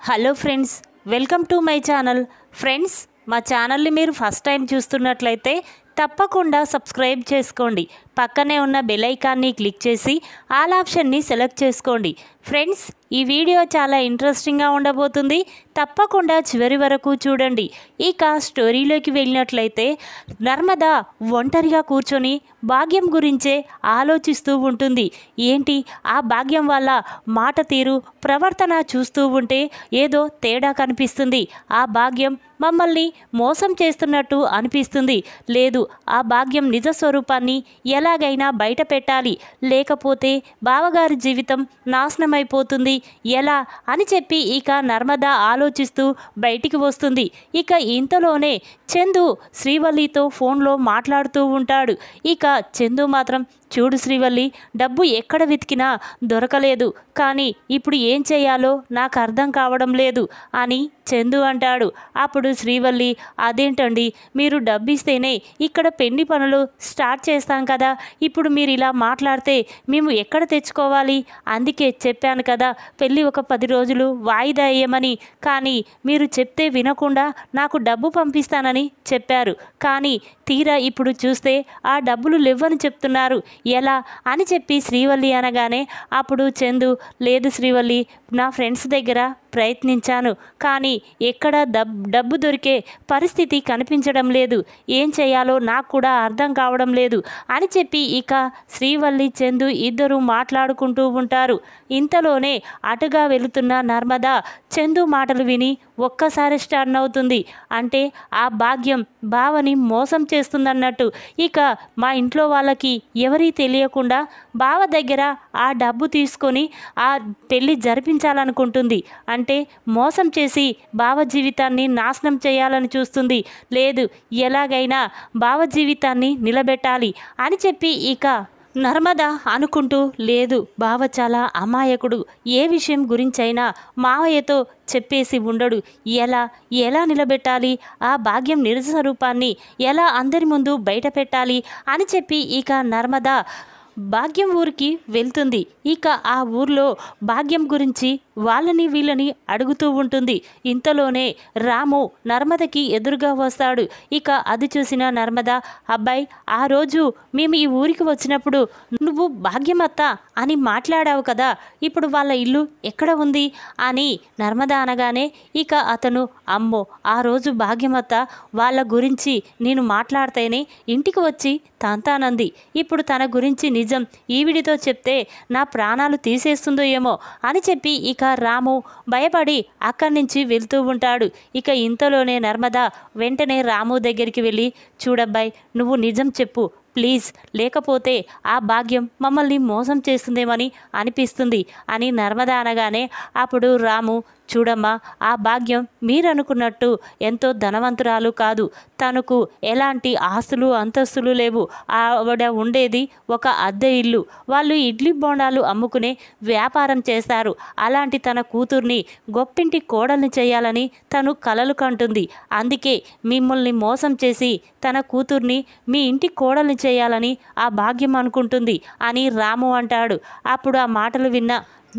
Hello friends, welcome to my channel. Friends, మా ఛానల్ని మీరు ఫస్ట్ టైం చూస్తున్నట్లయితే తప్పకుండా సబ్స్క్రైబ్ చేసుకోండి. పక్కనే ఉన్న బెల్ ఐకాన్ని క్లిక్ చేసి ఆల్ ఆప్షన్ని సెలెక్ట్ చేసుకోండి. ఫ్రెండ్స్, ఈ వీడియో చాలా ఇంట్రెస్టింగ్గా ఉండబోతుంది. తప్పకుండా చివరి వరకు చూడండి. ఇక స్టోరీలోకి వెళ్ళినట్లయితే నర్మద ఒంటరిగా కూర్చొని భాగ్యం గురించే ఆలోచిస్తూ ఉంటుంది. ఏంటి ఆ భాగ్యం వల్ల మాట తీరు ప్రవర్తన చూస్తూ ఉంటే ఏదో తేడా కనిపిస్తుంది. ఆ భాగ్యం మమ్మల్ని మోసం చేస్తున్నట్టు అనిపిస్తుంది. లేదు, ఆ భాగ్యం నిజ స్వరూపాన్ని ఎలాగైనా బయట పెట్టాలి, లేకపోతే బావగారి జీవితం నాశనమైపోతుంది. ఎలా అని చెప్పి ఇక నర్మద ఆలోచిస్తూ బయటికి వస్తుంది. ఇక ఇంతలోనే చందు శ్రీవల్లితో ఫోన్లో మాట్లాడుతూ ఉంటాడు. ఇక చందు మాత్రం, చూడు శ్రీవల్లి, డబ్బు ఎక్కడ వెతికినా దొరకలేదు, కానీ ఇప్పుడు ఏం చేయాలో నాకు అర్థం కావడం లేదు అని చందు అంటాడు. అప్పుడు శ్రీవల్లి, అదేంటండి, మీరు డబ్బు ఇస్తేనే ఇక్కడ పెళ్లి పనులు స్టార్ట్ చేస్తాం కదా, ఇప్పుడు మీరు ఇలా మాట్లాడితే మేము ఎక్కడ తెచ్చుకోవాలి? అందుకే చెప్పాను కదా పెళ్ళి ఒక 10 రోజులు వాయిదా వేయమని. కానీ మీరు చెప్తే వినకుండా నాకు డబ్బు పంపిస్తానని చెప్పారు. కానీ తీరా ఇప్పుడు చూస్తే ఆ డబ్బులు లేవని చెప్తున్నారు. ఎలా అని చెప్పి శ్రీవల్లి అనగానే అప్పుడు చందు, లేదు శ్రీవల్లి, నా ఫ్రెండ్స్ దగ్గర ప్రయత్నించాను, కానీ ఎక్కడ డబ్బు దొరికే పరిస్థితి కనిపించడం లేదు. ఏం చేయాలో నాకు కూడా అర్థం కావడం లేదు అని చెప్పి ఇక శ్రీవల్లి చందు ఇద్దరు మాట్లాడుకుంటూ ఉంటారు. ఇంతలోనే అటుగా వెళుతున్న నర్మద చందు మాటలు విని ఒక్కసారి స్టన్ అవుతుంది. అంటే ఆ భాగ్యం బావని మోసం చేస్తుందన్నట్టు. ఇక మా ఇంట్లో వాళ్ళకి ఎవరీ తెలియకుండా బావ దగ్గర ఆ డబ్బు తీసుకొని ఆ పెళ్ళి జరిపించాలనుకుంటుంది. అంటే మోసం చేసి బావ జీవితాన్ని నాశనం చేయాలని చూస్తుంది. లేదు, ఎలాగైనా బావ జీవితాన్ని నిలబెట్టాలి అని చెప్పి ఇక నర్మద అనుకుంటూ, లేదు, బావ చాలా అమాయకుడు, ఏ విషయం గురించైనా మావయ్యతో చెప్పేసి ఉండడు. ఎలా నిలబెట్టాలి, ఆ భాగ్యం నిజ స్వరూపాన్ని ఎలా అందరి ముందు బయట పెట్టాలి అని చెప్పి ఇక నర్మద భాగ్యం ఊరికి వెళ్తుంది. ఇక ఆ ఊర్లో భాగ్యం గురించి వాళ్ళని వీళ్ళని అడుగుతూ ఉంటుంది. ఇంతలోనే రాము నర్మదకి ఎదురుగా వస్తాడు. ఇక అది చూసిన నర్మద, అబ్బాయి, ఆ రోజు మేము ఈ ఊరికి వచ్చినప్పుడు నువ్వు భాగ్యమత్త అని మాట్లాడావు కదా, ఇప్పుడు వాళ్ళ ఇల్లు ఎక్కడ ఉంది అని నర్మద అనగానే ఇక అతను, అమ్మో, ఆ రోజు భాగ్యమత్త వాళ్ళ గురించి నేను మాట్లాడితేనే ఇంటికి వచ్చి తంతానంది. ఇప్పుడు తన గురించి నిజం ఈవిడితో చెప్తే నా ప్రాణాలు తీసేస్తుందో ఏమో అని చెప్పి ఇక రాము భయపడి అక్కడి నుంచి వెళ్తూ ఉంటాడు. ఇక ఇంతలోనే నర్మద వెంటనే రాము దగ్గరికి వెళ్ళి, చూడబ్బాయి, నువ్వు నిజం చెప్పు ప్లీజ్, లేకపోతే ఆ భాగ్యం మమ్మల్ని మోసం చేస్తుందేమని అనిపిస్తుంది అని నర్మద అనగానే అప్పుడు రాము, చూడమ్మా, ఆ భాగ్యం మీరనుకున్నట్టు ఎంతో ధనవంతురాలు కాదు. తనకు ఎలాంటి ఆస్తులు అంతస్తులు లేవు. ఆవిడ ఉండేది ఒక అద్దె ఇల్లు. వాళ్ళు ఇడ్లీ బోండాలు అమ్ముకునే వ్యాపారం చేస్తారు. అలాంటి తన కూతుర్ని గొప్పింటి కోడల్ని చేయాలని తను కలలు కంటుంది. అందుకే మిమ్మల్ని మోసం చేసి తన కూతుర్ని మీ ఇంటి కోడల్ని చేయాలని ఆ భాగ్యం అనుకుంటుంది అని రాము అంటాడు. అప్పుడు ఆ మాటలు విన్న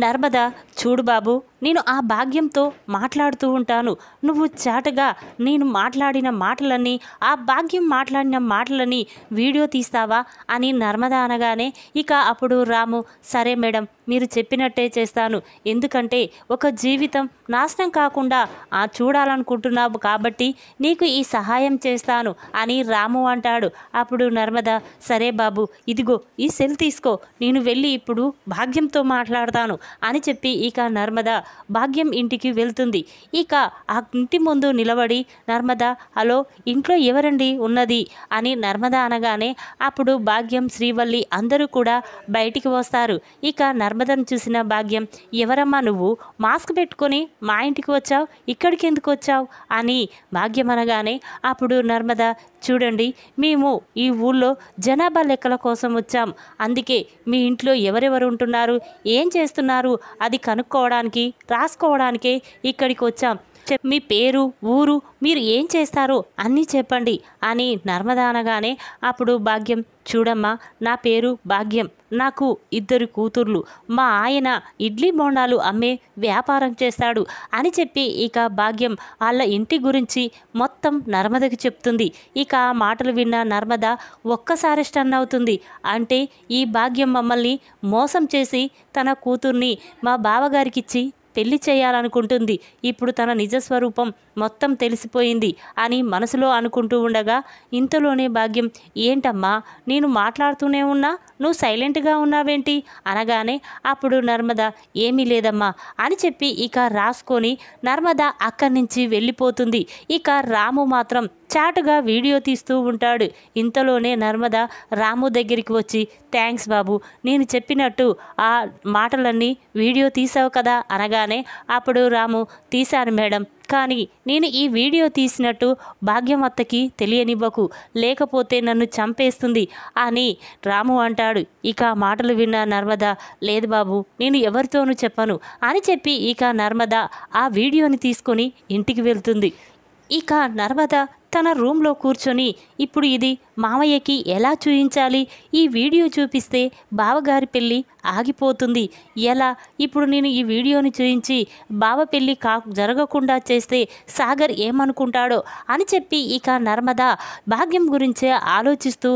నర్మద, చూడు బాబు, నేను ఆ భాగ్యంతో మాట్లాడుతూ ఉంటాను, నువ్వు చాటుగా నేను మాట్లాడిన మాటలన్నీ, ఆ భాగ్యం మాట్లాడిన మాటలని వీడియో తీస్తావా అని నర్మద అనగానే ఇక అప్పుడు రాము, సరే మేడం, మీరు చెప్పినట్టే చేస్తాను. ఎందుకంటే ఒక జీవితం నాశనం కాకుండా చూడాలనుకుంటున్నావు కాబట్టి నీకు ఈ సహాయం చేస్తాను అని రాము అంటాడు. అప్పుడు నర్మద, సరే బాబు, ఇదిగో ఈ సెల్ తీసుకో, నేను వెళ్ళి ఇప్పుడు భాగ్యంతో మాట్లాడతాను అని చెప్పి ఇక నర్మద భాగ్యం ఇంటికి వెళ్తుంది. ఇక ఆ ఇంటి ముందు నిలబడి నర్మద, హలో, ఇంట్లో ఎవరండి ఉన్నది అని నర్మద అనగానే అప్పుడు భాగ్యం శ్రీవల్లి అందరూ కూడా బయటికి వస్తారు. ఇక నర్మదను చూసిన భాగ్యం, ఎవరమ్మా నువ్వు, మాస్క్ పెట్టుకొని మా ఇంటికి వచ్చావు, ఇక్కడికి ఎందుకు వచ్చావు అని భాగ్యం అనగానే అప్పుడు నర్మద, చూడండి, మేము ఈ ఊళ్ళో జనాభా లెక్కల కోసం వచ్చాం. అందుకే మీ ఇంట్లో ఎవరెవరు ఉంటున్నారు, ఏం చేస్తున్నారు అది కనుక్కోవడానికి రాసుకోవడానికే ఇక్కడికి వచ్చాం. మీ పేరు, ఊరు, మీరు ఏం చేస్తారో అన్నీ చెప్పండి అని నర్మద అనగానే అప్పుడు భాగ్యం, చూడమ్మా, నా పేరు భాగ్యం, నాకు 2 కూతుర్లు, మా ఆయన ఇడ్లీ బోండాలు అమ్మే వ్యాపారం చేస్తాడు అని చెప్పి ఇక భాగ్యం వాళ్ళ ఇంటి గురించి మొత్తం నర్మదకి చెప్తుంది. ఇక ఆ మాటలు విన్న నర్మద ఒక్కసారి స్టన్ అవుతుంది. అంటే ఈ భాగ్యం మమ్మల్ని మోసం చేసి తన కూతుర్ని మా బావగారికిచ్చి పెళ్లి చేయాలనుకుంటుంది. ఇప్పుడు తన నిజస్వరూపం మొత్తం తెలిసిపోయింది అని మనసులో అనుకుంటూ ఉండగా ఇంతలోనే భాగ్యం, ఏంటమ్మా నేను మాట్లాడుతూనే ఉన్నా, నువ్వు సైలెంట్గా ఉన్నావేంటి అనగానే అప్పుడు నర్మద, ఏమీ లేదమ్మా అని చెప్పి ఇక రాసుకొని నర్మద అక్కడి నుంచి వెళ్ళిపోతుంది. ఇక రాము మాత్రం చాటుగా వీడియో తీస్తూ ఉంటాడు. ఇంతలోనే నర్మద రాము దగ్గరికి వచ్చి, థ్యాంక్స్ బాబు, నేను చెప్పినట్టు ఆ మాటలన్నీ వీడియో తీసావు కదా అనగానే అప్పుడు రాము, తీశాను మేడం, కానీ నేను ఈ వీడియో తీసినట్టు భాగ్యమత్తకి తెలియనివ్వకు, లేకపోతే నన్ను చంపేస్తుంది అని రాము అంటాడు. ఇక మాటలు విన్న నర్మద, లేదు బాబు, నేను ఎవరితోనూ చెప్పను అని చెప్పి ఇక నర్మద ఆ వీడియోని తీసుకొని ఇంటికి వెళ్తుంది. ఇక నర్మద తన రూమ్లో కూర్చొని ఇప్పుడు ఇది మామయ్యకి ఎలా చూయించాలి, ఈ వీడియో చూపిస్తే బావగారి పెళ్ళి ఆగిపోతుంది ఎలా, ఇప్పుడు నేను ఈ వీడియోని చూయించి బావ పెళ్ళి జరగకుండా చేస్తే సాగర్ ఏమనుకుంటాడో అని చెప్పి ఇక నర్మద భాగ్యం గురించే ఆలోచిస్తూ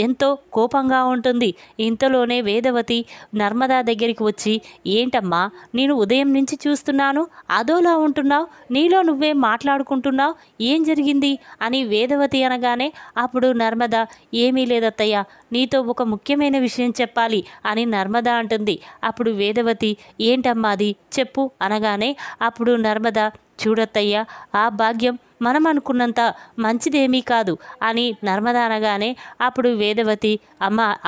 ఎంతో కోపంగా ఉంటుంది. ఇంతలోనే వేదవతి నర్మద దగ్గరికి వచ్చి, ఏంటమ్మా నేను ఉదయం నుంచి చూస్తున్నాను, అదోలా ఉంటున్నావు, నీలో నువ్వే మాట్లాడుకుంటున్నావు, ఏం జరిగింది అని వేదవతి అనగానే అప్పుడు నర్మద, ఏమీ లేదత్తయ్య, నీతో ఒక ముఖ్యమైన విషయం చెప్పాలి అని నర్మద అంటుంది. అప్పుడు వేదవతి, ఏంటమ్మా అది చెప్పు అనగానే అప్పుడు నర్మద, చూడత్తయ్య, ఆ భాగ్యం మనం అనుకున్నంత మంచిదేమీ కాదు అని నర్మద అనగానే అప్పుడు వేదవతి,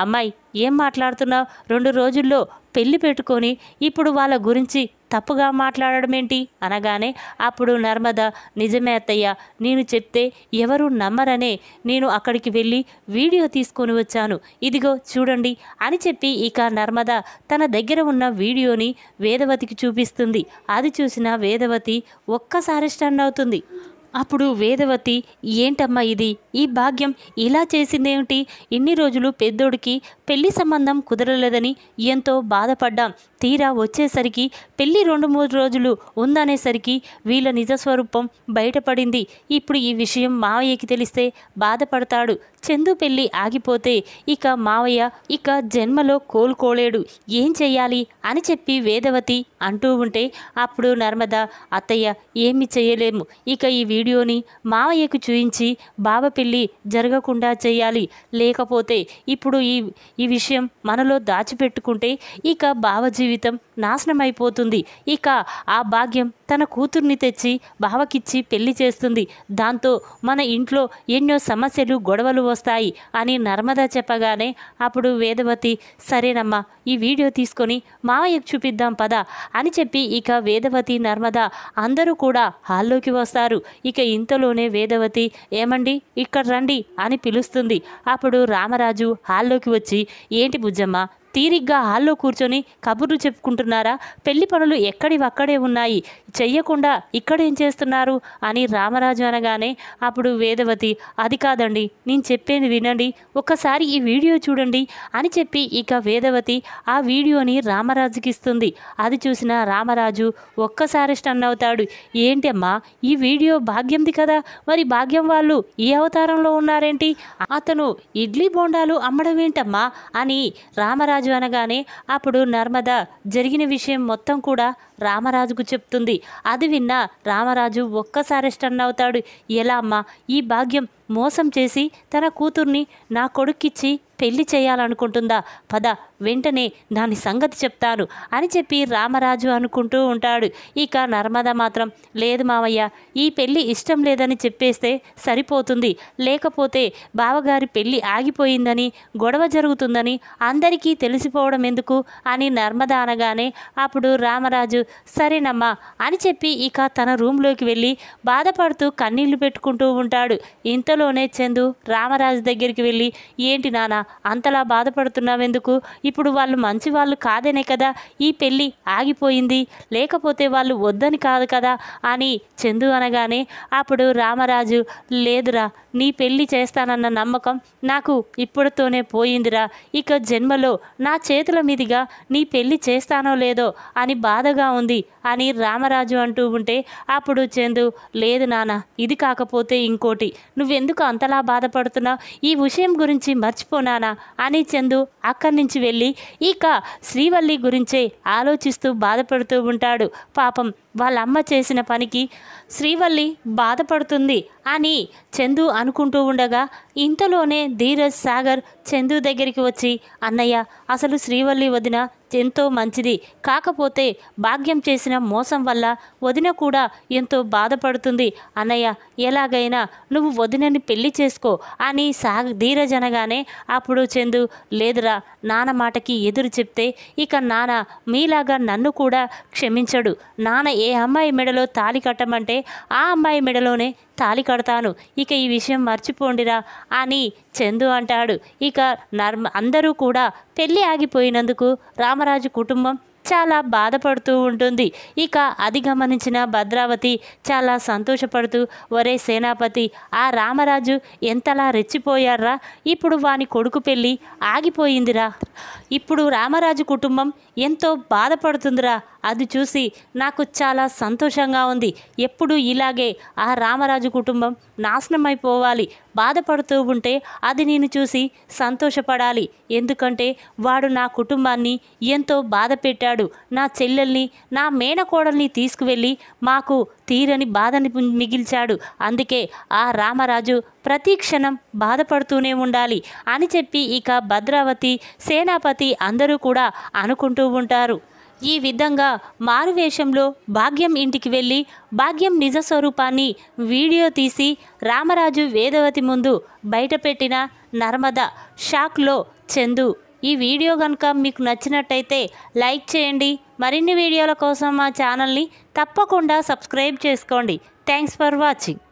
అమ్మాయి ఏం మాట్లాడుతున్నావు, 2 రోజుల్లో పెళ్లి పెట్టుకొని ఇప్పుడు వాళ్ళ గురించి తప్పుగా మాట్లాడడం ఏంటి అనగానే అప్పుడు నర్మద, నిజమే అత్తయ్య, నేను చెప్తే ఎవరు నమ్మరనే నేను అక్కడికి వెళ్ళి వీడియో తీసుకొని వచ్చాను, ఇదిగో చూడండి అని చెప్పి ఇక నర్మద తన దగ్గర ఉన్న వీడియోని వేదవతికి చూపిస్తుంది. అది చూసిన వేదవతి ఒక్కసారి స్టన్ అవుతుంది. అప్పుడు వేదవతి, ఏంటమ్మా ఇది, ఈ భాగ్యం ఇలా చేసిందేమిటి, ఇన్ని రోజులు పెద్దోడికి పెళ్లి సంబంధం కుదరలేదని ఎంతో బాధపడ్డాం, తీరా వచ్చేసరికి పెళ్ళి 2-3 రోజులు ఉందనేసరికి వీళ్ళ నిజస్వరూపం బయటపడింది. ఇప్పుడు ఈ విషయం మావయ్యకి తెలిస్తే బాధపడతాడు, చందు పెళ్ళి ఆగిపోతే ఇక మావయ్య ఇక జన్మలో కోలుకోలేడు, ఏం చెయ్యాలి అని చెప్పి వేదవతి అంటూ ఉంటే అప్పుడు నర్మద, అత్తయ్య ఏమి చేయలేము, ఇక ఈ వీడియోని మావయ్యకు చూయించి బావ పెళ్ళి జరగకుండా చేయాలి, లేకపోతే ఇప్పుడు ఈ విషయం మనలో దాచిపెట్టుకుంటే ఇక బావ జీవితం నాశనమైపోతుంది, ఇక ఆ భాగ్యం తన కూతుర్ని తెచ్చి బావకిచ్చి పెళ్లి చేస్తుంది, దాంతో మన ఇంట్లో ఎన్నో సమస్యలు గొడవలు వస్తాయి అని నర్మద చెప్పగానే అప్పుడు వేదవతి, సరేనమ్మా, ఈ వీడియో తీసుకొని మావయ్యకు చూపిద్దాం పద అని చెప్పి ఇక వేదవతి నర్మద అందరూ కూడా హాల్లోకి వస్తారు. ఇక ఇంతలోనే వేదవతి, ఏమండి ఇక్కడ రండి అని పిలుస్తుంది. అప్పుడు రామరాజు హాల్లోకి వచ్చి, ఏంటి బుజ్జమ్మ, తీరిగ్గా హాల్లో కూర్చొని కబుర్లు చెప్పుకుంటున్నారా, పెళ్లి పనులు ఎక్కడివక్కడే ఉన్నాయి, చెయ్యకుండా ఇక్కడేం చేస్తున్నారు అని రామరాజు అనగానే అప్పుడు వేదవతి, అది కాదండి, నేను చెప్పేది వినండి, ఒక్కసారి ఈ వీడియో చూడండి అని చెప్పి ఇక వేదవతి ఆ వీడియోని రామరాజుకి ఇస్తుంది. అది చూసిన రామరాజు ఒక్కసారి స్టన్ అవుతాడు. ఏంటమ్మా ఈ వీడియో భాగ్యంది కదా, మరి భాగ్యం వాళ్ళు ఈ అవతారంలో ఉన్నారేంటి, అతను ఇడ్లీ బోండాలు అమ్మడం ఏంటమ్మా అని రామరాజు అనగానే అప్పుడు నర్మద జరిగిన విషయం మొత్తం కూడా రామరాజుకు చెప్తుంది. అది విన్న రామరాజు ఒక్కసారి స్టన్ అవుతాడు. ఎలా అమ్మా, ఈ భాగ్యం మోసం చేసి తన కూతుర్ని నా కొడుక్కిచ్చి పెళ్లి చేయాలనుకుంటుందా, పద వెంటనే దాని సంగతి చెప్తాను అని చెప్పి రామరాజు అనుకుంటూ ఉంటాడు. ఇక నర్మద మాత్రం, లేదు మావయ్య, ఈ పెళ్ళి ఇష్టం లేదని చెప్పేస్తే సరిపోతుంది, లేకపోతే బావగారి పెళ్ళి ఆగిపోయిందని గొడవ జరుగుతుందని అందరికీ తెలిసిపోవడం ఎందుకు అని నర్మద అనగానే అప్పుడు రామరాజు, సరేనమ్మా అని చెప్పి ఇక తన రూమ్లోకి వెళ్ళి బాధపడుతూ కన్నీళ్లు పెట్టుకుంటూ ఉంటాడు. ఇంతలో ఇంతలోనే చందు రామరాజు దగ్గరికి వెళ్ళి, ఏంటి నాన్న అంతలా బాధపడుతున్నావెందుకు? ఇప్పుడు వాళ్ళు మంచి వాళ్ళు కాదనే కదా ఈ పెళ్ళి ఆగిపోయింది, లేకపోతే వాళ్ళు వద్దని కాదు కదా అని చందు అనగానే అప్పుడు రామరాజు, లేదురా, నీ పెళ్ళి చేస్తానన్న నమ్మకం నాకు ఇప్పుడుతోనే పోయిందిరా. ఇక జన్మలో నా చేతుల మీదుగా నీ పెళ్ళి చేస్తానో లేదో అని బాధగా ఉంది అని రామరాజు అంటూ ఉంటే అప్పుడు చందు, లేదు నాన్న, ఇది కాకపోతే ఇంకోటి, నువ్వెందుకు అంతలా బాధపడుతున్నావు? ఈ విషయం గురించి మర్చిపోనానా అని చందు అక్కడి నుంచి వెళ్ళి ఇక శ్రీవల్లి గురించే ఆలోచిస్తూ బాధపడుతూ ఉంటాడు. పాపం వాళ్ళ అమ్మ చేసిన పనికి శ్రీవల్లి బాధపడుతుంది అని చందు అనుకుంటూ ఉండగా ఇంతలోనే ధీరజ్ సాగర్ చందు దగ్గరికి వచ్చి, అన్నయ్య, అసలు శ్రీవల్లి వదిన ఎంతో మంచిది, కాకపోతే భాగ్యం చేసిన మోసం వల్ల వదిన కూడా ఎంతో బాధపడుతుంది అన్నయ్య, ఎలాగైనా నువ్వు వదినని పెళ్లి చేసుకో అని ధీరజ్ అనగానే అప్పుడు చందు, లేదురా, నాన్న మాటకి ఎదురు చెప్తే ఇక నాన్న మీలాగా నన్ను కూడా క్షమించడు. నాన్న ఏ అమ్మాయి మెడలో తాళి కట్టమంటే ఆ అమ్మాయి మెడలోనే తాళి కడతాను, ఇక ఈ విషయం మర్చిపోండిరా అని చందు అంటాడు. ఇక అందరూ కూడా పెళ్ళి ఆగిపోయినందుకు రామరాజు కుటుంబం చాలా బాధపడుతూ ఉంటుంది. ఇక అది గమనించిన భద్రావతి చాలా సంతోషపడుతూ, ఒరే సేనాపతి, ఆ రామరాజు ఎంతలా రెచ్చిపోయారా, ఇప్పుడు వాని కొడుకు పెళ్ళి ఆగిపోయిందిరా, ఇప్పుడు రామరాజు కుటుంబం ఎంతో బాధపడుతుందిరా, అది చూసి నాకు చాలా సంతోషంగా ఉంది. ఎప్పుడు ఇలాగే ఆ రామరాజు కుటుంబం నాశనమైపోవాలి, బాధపడుతూ ఉంటే అది నేను చూసి సంతోషపడాలి. ఎందుకంటే వాడు నా కుటుంబాన్ని ఎంతో బాధ పెట్టాడు, నా చెల్లెల్ని, నా మేనకోడల్ని తీసుకువెళ్ళి మాకు తీరని బాధని మిగిల్చాడు. అందుకే ఆ రామరాజు ప్రతి క్షణం బాధపడుతూనే ఉండాలి అని చెప్పి ఇక భద్రావతి, సేనాపతి అందరూ కూడా అనుకుంటూ ఉంటారు. ఈ విధంగా మారువేషంలో భాగ్యం ఇంటికి వెళ్ళి భాగ్యం నిజ స్వరూపాన్ని వీడియో తీసి రామరాజు వేదవతి ముందు బయటపెట్టిన నర్మద షాక్లో చందు. ఈ వీడియో కనుక మీకు నచ్చినట్టయితే లైక్ చేయండి. మరిన్ని వీడియోల కోసం మా ఛానల్ని తప్పకుండా సబ్స్క్రైబ్ చేసుకోండి. Thanks for watching.